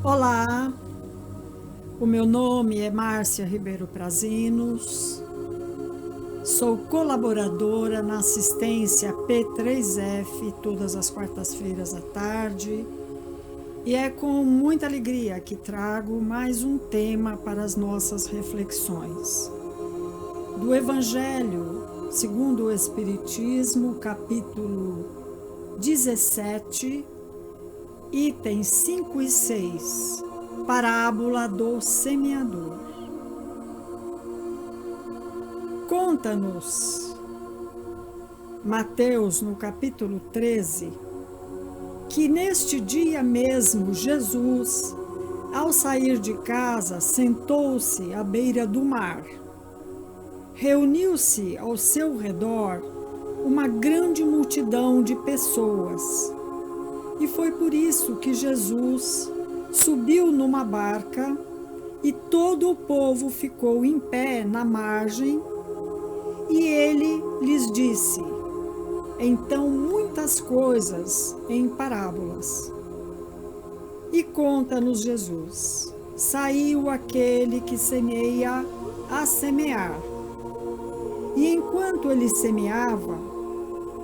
Olá, o meu nome é Márcia Ribeiro Prazinos, sou colaboradora na assistência P3F todas as quartas-feiras à tarde e é com muita alegria que trago mais um tema para as nossas reflexões. Do Evangelho segundo o Espiritismo, capítulo 17, itens 5 e 6, parábola do semeador. Conta-nos Mateus, no capítulo 13, que neste dia mesmo Jesus, ao sair de casa, sentou-se à beira do mar. Reuniu-se ao seu redor uma grande multidão de pessoas. E foi por isso que Jesus subiu numa barca e todo o povo ficou em pé na margem, e ele lhes disse, então, muitas coisas em parábolas. E conta-nos Jesus: saiu aquele que semeia a semear. E enquanto ele semeava,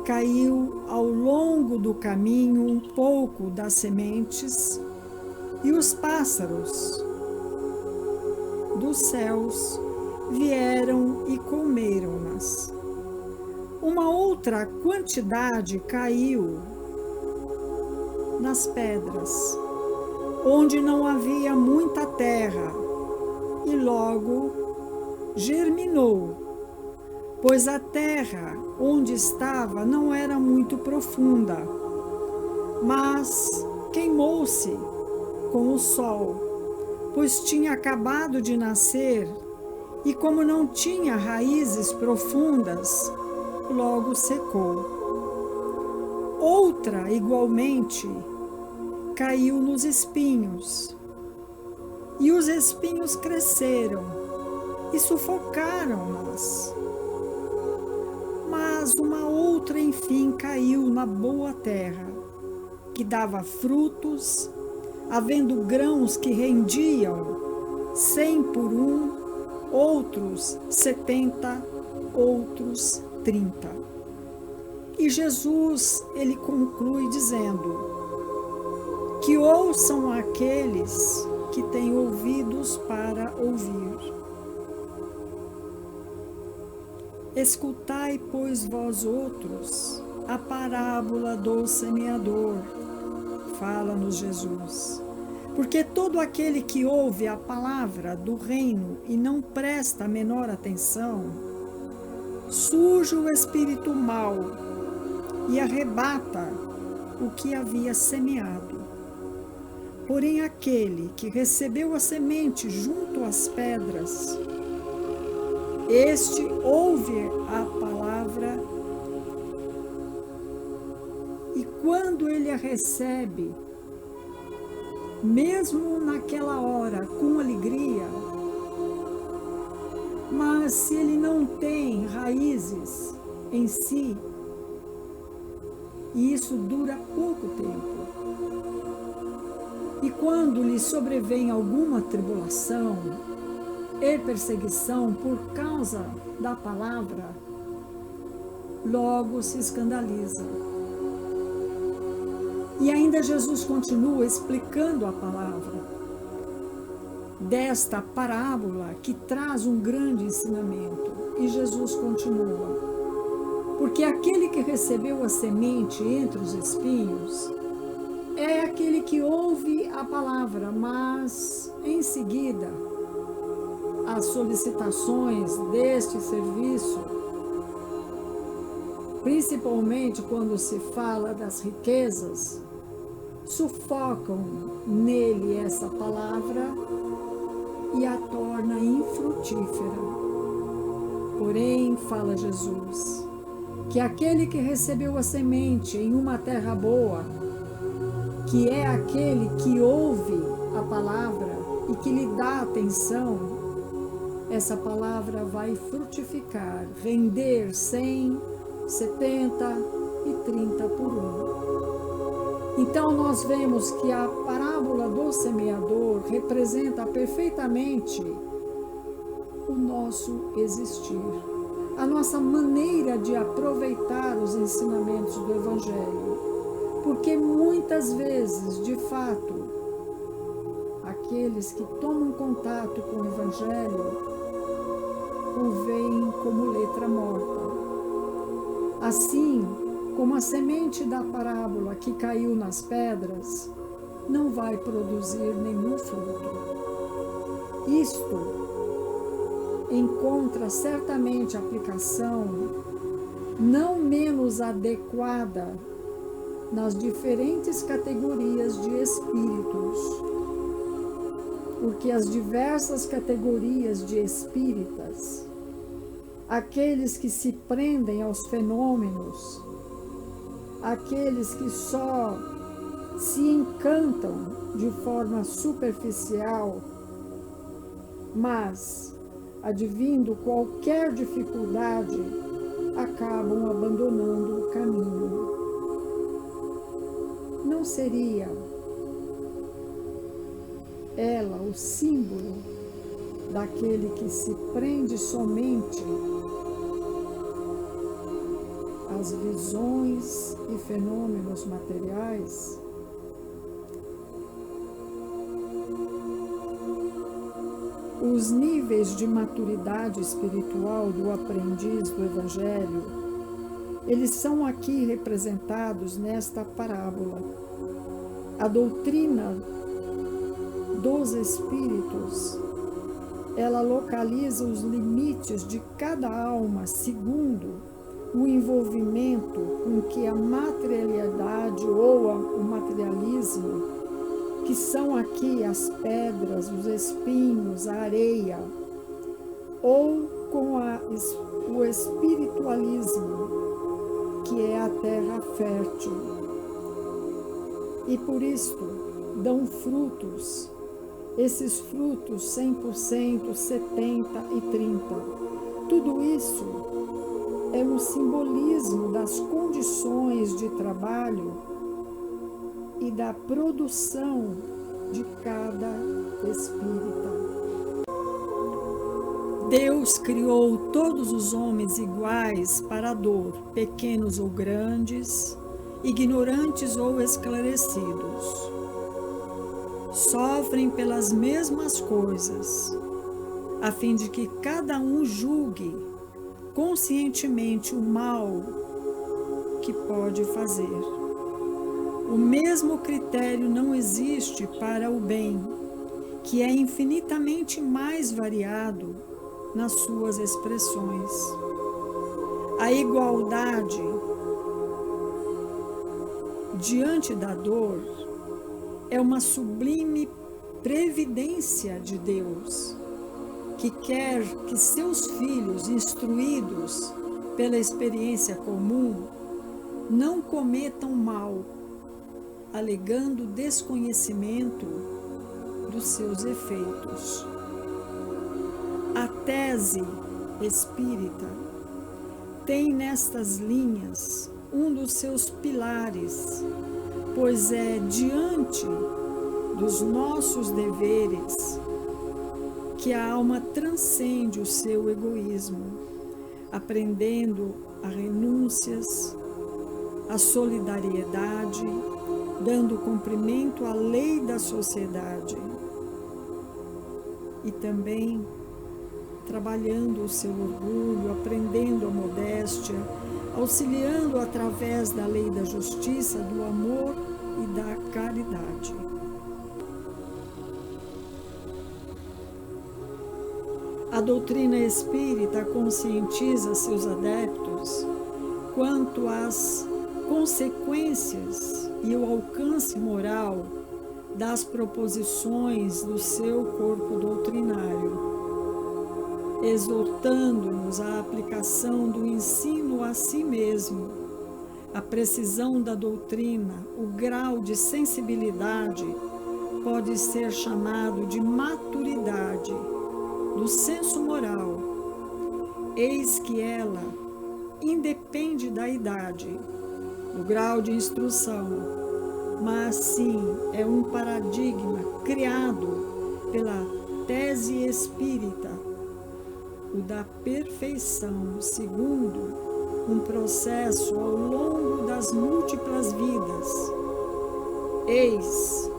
caiu ao longo do caminho um pouco das sementes, e os pássaros dos céus vieram e comeram-nas. Uma outra quantidade caiu nas pedras, onde não havia muita terra, e logo germinou, pois a terra onde estava não era muito profunda, mas queimou-se com o sol, pois tinha acabado de nascer, e como não tinha raízes profundas, logo secou. Outra, igualmente, caiu nos espinhos, e os espinhos cresceram e sufocaram-nas. Mas uma outra, enfim, caiu na boa terra, que dava frutos, havendo grãos que rendiam 100 por um, outros 70, outros 30. E Jesus, ele conclui dizendo que ouçam aqueles que têm ouvidos para ouvir. Escutai, pois, vós outros, a parábola do semeador, fala-nos Jesus. Porque todo aquele que ouve a palavra do reino e não presta a menor atenção, surge o espírito mau e arrebata o que havia semeado. Porém, aquele que recebeu a semente junto às pedras, este ouve a palavra e quando ele a recebe, mesmo naquela hora, com alegria, mas se ele não tem raízes em si, e isso dura pouco tempo, e quando lhe sobrevém alguma tribulação e perseguição por causa da palavra, logo se escandaliza. E ainda Jesus continua explicando a palavra desta parábola que traz um grande ensinamento. E Jesus continua: porque aquele que recebeu a semente entre os espinhos é aquele que ouve a palavra, mas em seguida as solicitações deste serviço, principalmente quando se fala das riquezas, sufocam nele essa palavra e a torna infrutífera. Porém, fala Jesus, que aquele que recebeu a semente em uma terra boa, que é aquele que ouve a palavra e que lhe dá atenção, essa palavra vai frutificar, render 100, 70 e 30 por um. Então nós vemos que a parábola do semeador representa perfeitamente o nosso existir, a nossa maneira de aproveitar os ensinamentos do Evangelho. Porque muitas vezes, de fato, aqueles que tomam contato com o Evangelho o veem como letra morta. Assim como a semente da parábola que caiu nas pedras não vai produzir nenhum fruto. Isto encontra certamente aplicação não menos adequada nas diferentes categorias de espíritos, porque as diversas categorias de espíritas, aqueles que se prendem aos fenômenos, aqueles que só se encantam de forma superficial, mas, advindo qualquer dificuldade, acabam abandonando o caminho. Não seria ela o símbolo daquele que se prende somente às visões e fenômenos materiais? Os níveis de maturidade espiritual do aprendiz do Evangelho, eles são aqui representados nesta parábola. A doutrina dos espíritos, ela localiza os limites de cada alma segundo o envolvimento com que a materialidade ou o materialismo, que são aqui as pedras, os espinhos, a areia, ou com o espiritualismo, que é a terra fértil. E por isto dão frutos, esses frutos 100%, 70% e 30%. Tudo isso é um simbolismo das condições de trabalho e da produção de cada espírita. Deus criou todos os homens iguais para a dor, pequenos ou grandes, ignorantes ou esclarecidos. Sofrem pelas mesmas coisas, a fim de que cada um julgue conscientemente o mal que pode fazer. O mesmo critério não existe para o bem, que é infinitamente mais variado nas suas expressões. A igualdade diante da dor é uma sublime previdência de Deus, que quer que seus filhos, instruídos pela experiência comum, não cometam mal, alegando desconhecimento dos seus efeitos. A tese espírita tem nestas linhas um dos seus pilares, pois é diante dos nossos deveres que a alma transcende o seu egoísmo, aprendendo a renúncias, a solidariedade, dando cumprimento à lei da sociedade e também trabalhando o seu orgulho, aprendendo a modéstia, auxiliando através da lei da justiça, do amor e da caridade. A doutrina espírita conscientiza seus adeptos quanto às consequências e o alcance moral das proposições do seu corpo doutrinário, exortando-nos à aplicação do ensino a si mesmo, a precisão da doutrina, o grau de sensibilidade pode ser chamado de maturidade do senso moral. Eis que ela independe da idade, do grau de instrução, mas sim é um paradigma criado pela tese espírita, o da perfeição, segundo um processo ao longo das múltiplas vidas. Eis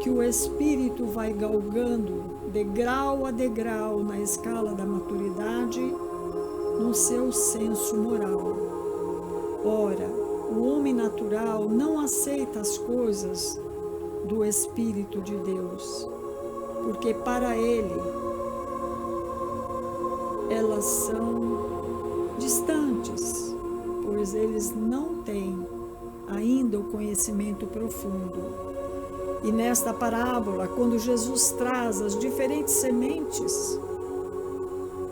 que o espírito vai galgando degrau a degrau na escala da maturidade no seu senso moral. Ora, o homem natural não aceita as coisas do Espírito de Deus, porque para ele elas são distantes, pois eles não têm ainda o conhecimento profundo. E nesta parábola, quando Jesus traz as diferentes sementes,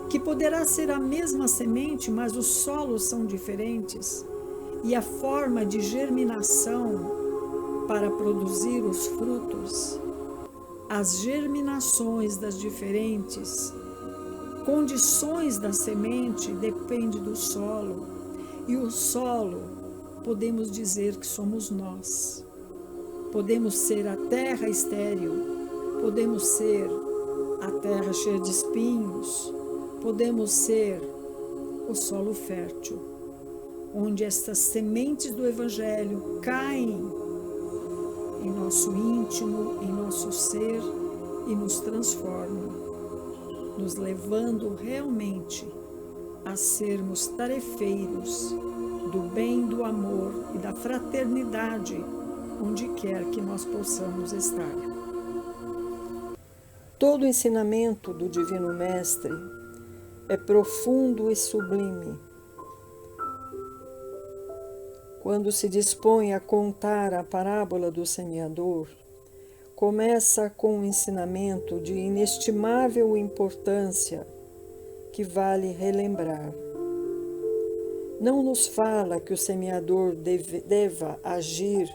que poderá ser a mesma semente, mas os solos são diferentes, e a forma de germinação para produzir os frutos, as germinações das diferentes condições da semente depende do solo, e o solo podemos dizer que somos nós. Podemos ser a terra estéril, podemos ser a terra cheia de espinhos, podemos ser o solo fértil, onde estas sementes do Evangelho caem em nosso íntimo, em nosso ser e nos transformam, nos levando realmente a sermos tarefeiros do bem, do amor e da fraternidade, onde quer que nós possamos estar. Todo o ensinamento do Divino Mestre é profundo e sublime. Quando se dispõe a contar a parábola do semeador, começa com um ensinamento de inestimável importância que vale relembrar. Não nos fala que o semeador deva agir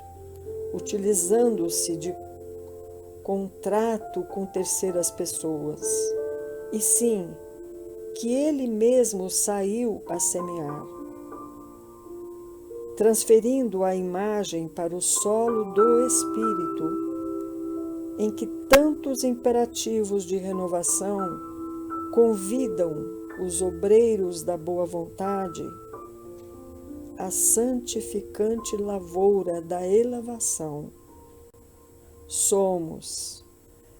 utilizando-se de contrato com terceiras pessoas, e sim que ele mesmo saiu a semear, transferindo a imagem para o solo do espírito, em que tantos imperativos de renovação convidam os obreiros da boa vontade à santificante lavoura da elevação. Somos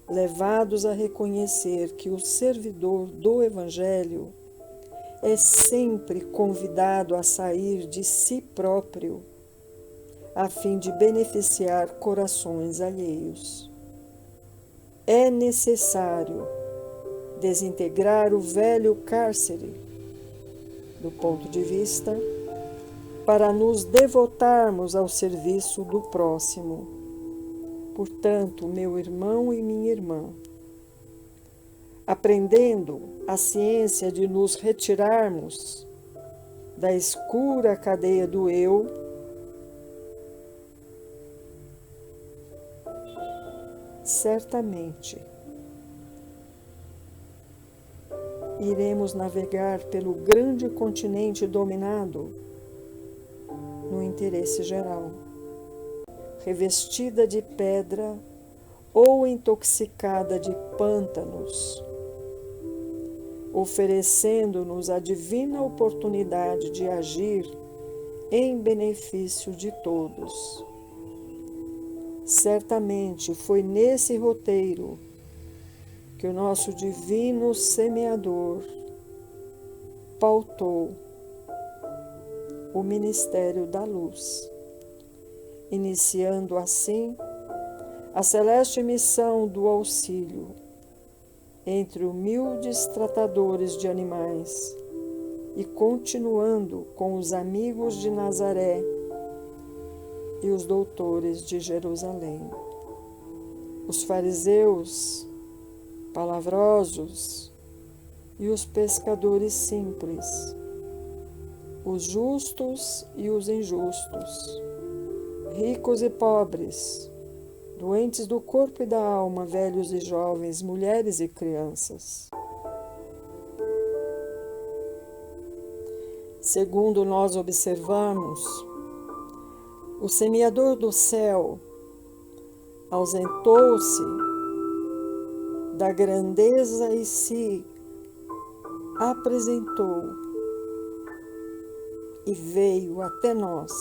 levados a reconhecer que o servidor do Evangelho é sempre convidado a sair de si próprio, a fim de beneficiar corações alheios. É necessário desintegrar o velho cárcere, do ponto de vista, para nos devotarmos ao serviço do próximo. Portanto, meu irmão e minha irmã, aprendendo a ciência de nos retirarmos da escura cadeia do eu, certamente iremos navegar pelo grande continente dominado no interesse geral, revestida de pedra ou intoxicada de pântanos, oferecendo-nos a divina oportunidade de agir em benefício de todos. Certamente foi nesse roteiro que o nosso divino semeador pautou o ministério da luz, iniciando assim a celeste missão do auxílio entre humildes tratadores de animais e continuando com os amigos de Nazaré e os doutores de Jerusalém. Os fariseus palavrosos e os pescadores simples, os justos e os injustos, ricos e pobres, doentes do corpo e da alma, velhos e jovens, mulheres e crianças. Segundo nós observamos, o semeador do céu ausentou-se da grandeza e se apresentou e veio até nós,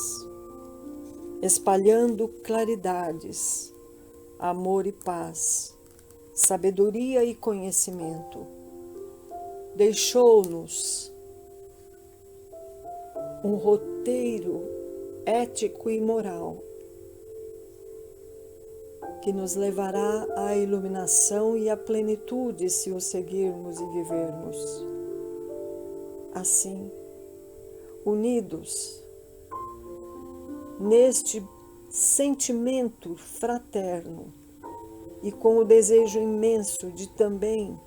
espalhando claridades, amor e paz, sabedoria e conhecimento. Deixou-nos um roteiro ético e moral que nos levará à iluminação e à plenitude se o seguirmos e vivermos. Assim, unidos neste sentimento fraterno e com o desejo imenso de também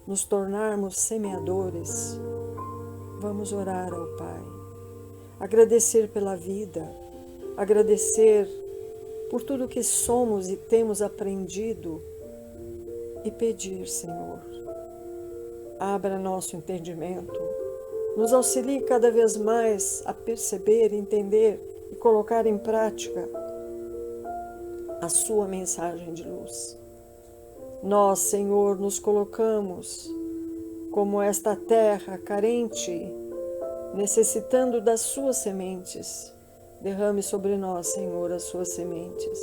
nos tornarmos semeadores, vamos orar ao Pai, agradecer pela vida, agradecer por tudo que somos e temos aprendido e pedir, Senhor, abra nosso entendimento, nos auxilie cada vez mais a perceber, entender e colocar em prática a sua mensagem de luz. Nós, Senhor, nos colocamos como esta terra carente, necessitando das suas sementes. Derrame sobre nós, Senhor, as suas sementes,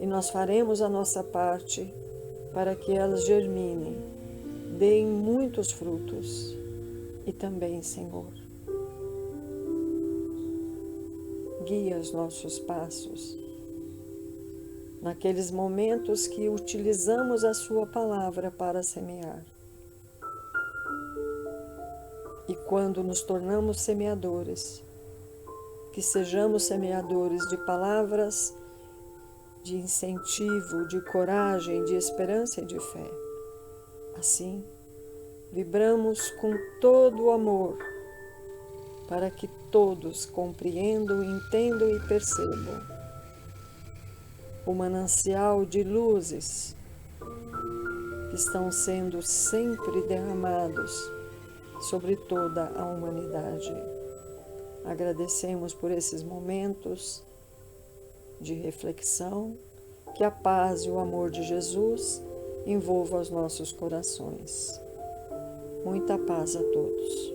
e nós faremos a nossa parte para que elas germinem, deem muitos frutos. E também, Senhor, guia os nossos passos naqueles momentos que utilizamos a sua palavra para semear. E quando nos tornamos semeadores, que sejamos semeadores de palavras de incentivo, de coragem, de esperança e de fé. Assim, vibramos com todo o amor para que todos compreendam, entendam e percebam o manancial de luzes que estão sendo sempre derramados sobre toda a humanidade. Agradecemos por esses momentos de reflexão, que a paz e o amor de Jesus envolvam os nossos corações. Muita paz a todos.